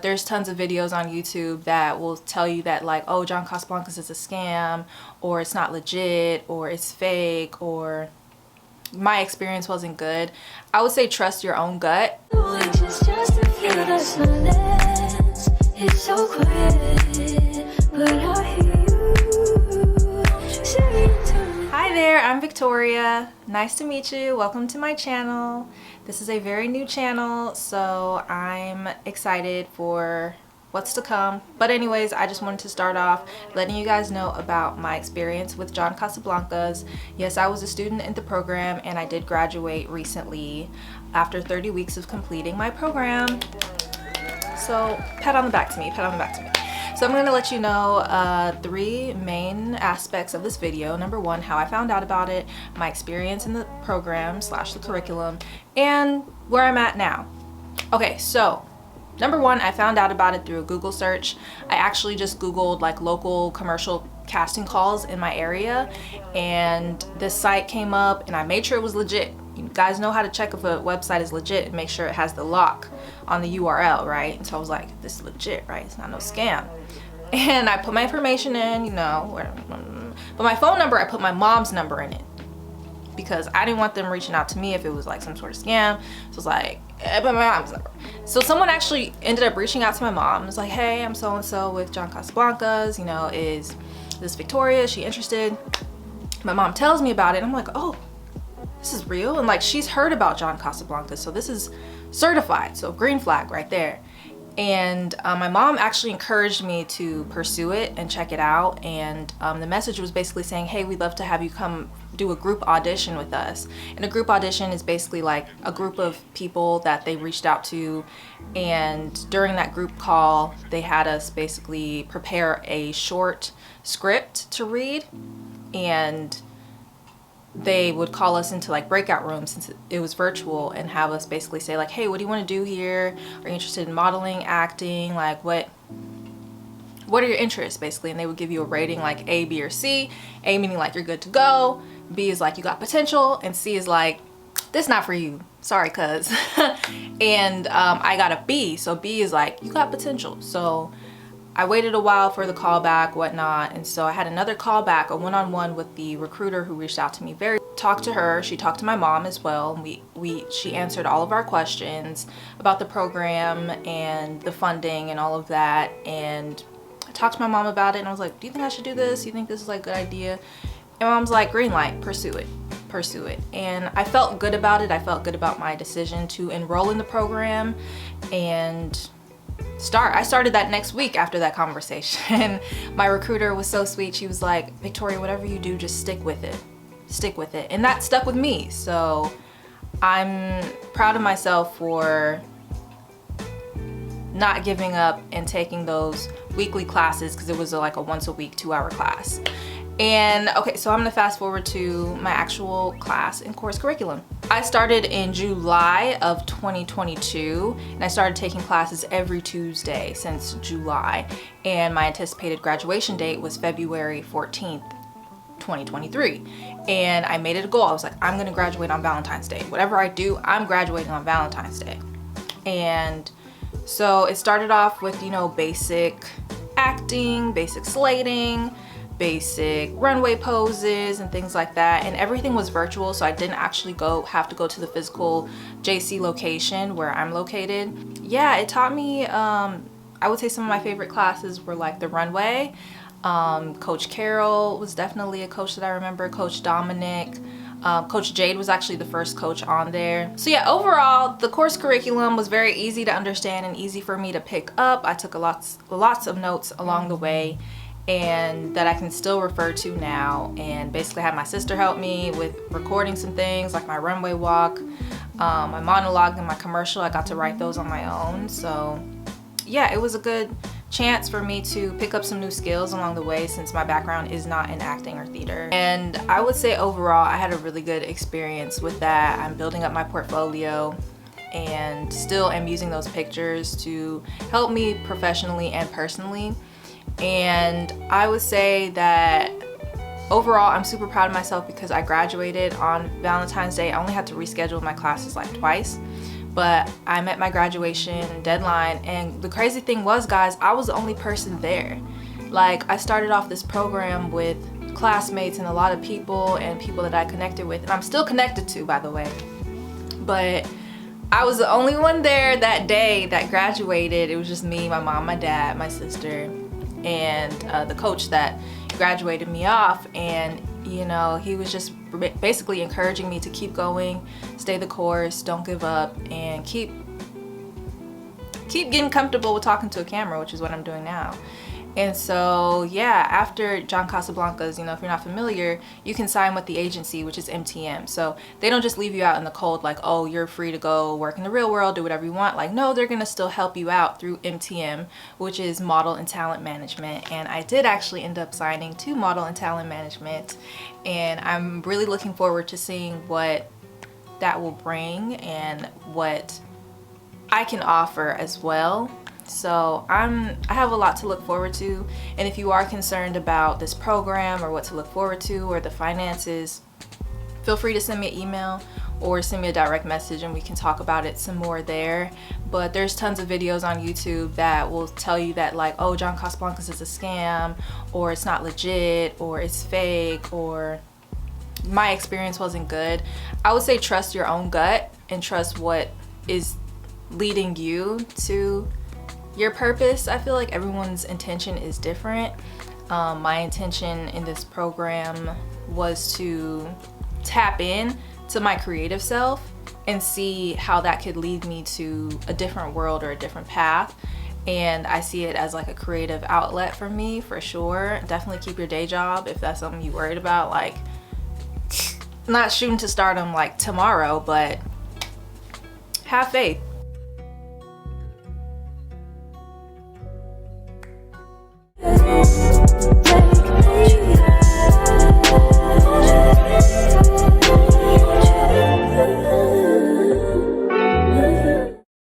There's tons of videos on YouTube that will tell you that like, oh, John Casablancas is a scam, or it's not legit, or it's fake, or my experience wasn't good. I would say trust your own gut. It's so quiet, but I hear you. Hi there, I'm Victoria. Nice to meet you. Welcome to my channel. This is a very new channel, so I'm excited for what's to come. But anyways, I just wanted to start off letting you guys know about my experience with John Casablancas. Yes, I was a student in the program and I did graduate recently after 30 weeks of completing my program. So pat on the back to me, pat on the back to me. So I'm going to let you know three main aspects of this video. Number one, how I found out about it, my experience in the program / the curriculum, and where I'm at now. Okay, so number one, I found out about it through a Google search. I actually just Googled like local commercial casting calls in my area, and this site came up and I made sure it was legit. You guys know how to check if a website is legit and make sure it has the lock on the URL, right? And so I was like, this is legit, right? It's not no scam. And I put my information in, you know, but my phone number, I put my mom's number in it because I didn't want them reaching out to me if it was like some sort of scam. So I was like, I put my mom's number. So someone actually ended up reaching out to my mom. It was like, hey, I'm so-and-so with John Casablancas, you know, is this Victoria? Is she interested? My mom tells me about it. I'm like, oh, this is real. And like, she's heard about John Casablancas, so this is certified. So green flag right there. And my mom actually encouraged me to pursue it and check it out. And the message was basically saying, hey, we'd love to have you come do a group audition with us. And a group audition is basically like a group of people that they reached out to. And during that group call, they had us basically prepare a short script to read. And they would call us into like breakout rooms since it was virtual and have us basically say like, hey, what do you want to do here? Are you interested in modeling, acting? Like what are your interests basically? And they would give you a rating like A, B, or C. A meaning like you're good to go. B is like you got potential. And C is like, this not for you. Sorry, cuz. And I got a B. So B is like, you got potential. So I waited a while for the callback, whatnot, and so I had another callback, a one-on-one with the recruiter who reached out to me. Talked to her, she talked to my mom as well, and she answered all of our questions about the program and the funding and all of that. And I talked to my mom about it, and I was like, do you think I should do this? Do you think this is like a good idea? And mom's like, green light, pursue it. Pursue it. And I felt good about it. I felt good about my decision to enroll in the program and I started that next week after that conversation. My recruiter was so sweet. She was like, Victoria, whatever you do, just stick with it. Stick with it. And that stuck with me. So I'm proud of myself for not giving up and taking those weekly classes, because it was like a once a week 2-hour class. And okay, so I'm gonna fast forward to my actual class and course curriculum. I started in July of 2022, and I started taking classes every Tuesday since July. And my anticipated graduation date was February 14th, 2023. And I made it a goal. I was like, I'm gonna graduate on Valentine's Day. Whatever I do, I'm graduating on Valentine's Day. And so it started off with, you know, basic acting, basic slating, basic runway poses and things like that, and everything was virtual, so I didn't actually have to go to the physical JC location where I'm located. Yeah, it taught me, I would say some of my favorite classes were like the runway. Coach Carol was definitely a coach that I remember, Coach Dominic, Coach Jade was actually the first coach on there. So yeah, overall the course curriculum was very easy to understand and easy for me to pick up. I took lots of notes along the way, and that I can still refer to now, and basically had my sister help me with recording some things like my runway walk, my monologue, and my commercial. I got to write those on my own. So yeah, it was a good chance for me to pick up some new skills along the way, since my background is not in acting or theater. And I would say overall I had a really good experience with that. I'm building up my portfolio and still am using those pictures to help me professionally and personally. And I would say that overall I'm super proud of myself because I graduated on Valentine's Day. I only had to reschedule my classes like twice, but I met my graduation deadline, and the crazy thing was, guys, I was the only person there. Like, I started off this program with classmates and a lot of people and people that I connected with, and I'm still connected to, by the way, but I was the only one there that day that graduated. It was just me, my mom, my dad, my sister, and the coach that graduated me off. And you know, he was just basically encouraging me to keep going, stay the course, don't give up, and keep getting comfortable with talking to a camera, which is what I'm doing now. And so yeah, after John Casablancas, you know, if you're not familiar, you can sign with the agency, which is MTM. So they don't just leave you out in the cold like, oh, you're free to go work in the real world, do whatever you want. Like, no, they're gonna still help you out through MTM, which is Model and Talent Management. And I did actually end up signing to Model and Talent Management, and I'm really looking forward to seeing what that will bring and what I can offer as well. So I have a lot to look forward to, and if you are concerned about this program or what to look forward to or the finances, feel free to send me an email or send me a direct message and we can talk about it some more there. But there's tons of videos on YouTube that will tell you that, like, oh, John Casablancas is a scam, or it's not legit, or it's fake, or my experience wasn't good. I would say trust your own gut and trust what is leading you to your purpose. I feel like everyone's intention is different. My intention in this program was to tap in to my creative self and see how that could lead me to a different world or a different path. And I see it as like a creative outlet for me, for sure. Definitely keep your day job if that's something you're worried about. Like, not shooting to stardom like tomorrow, but have faith.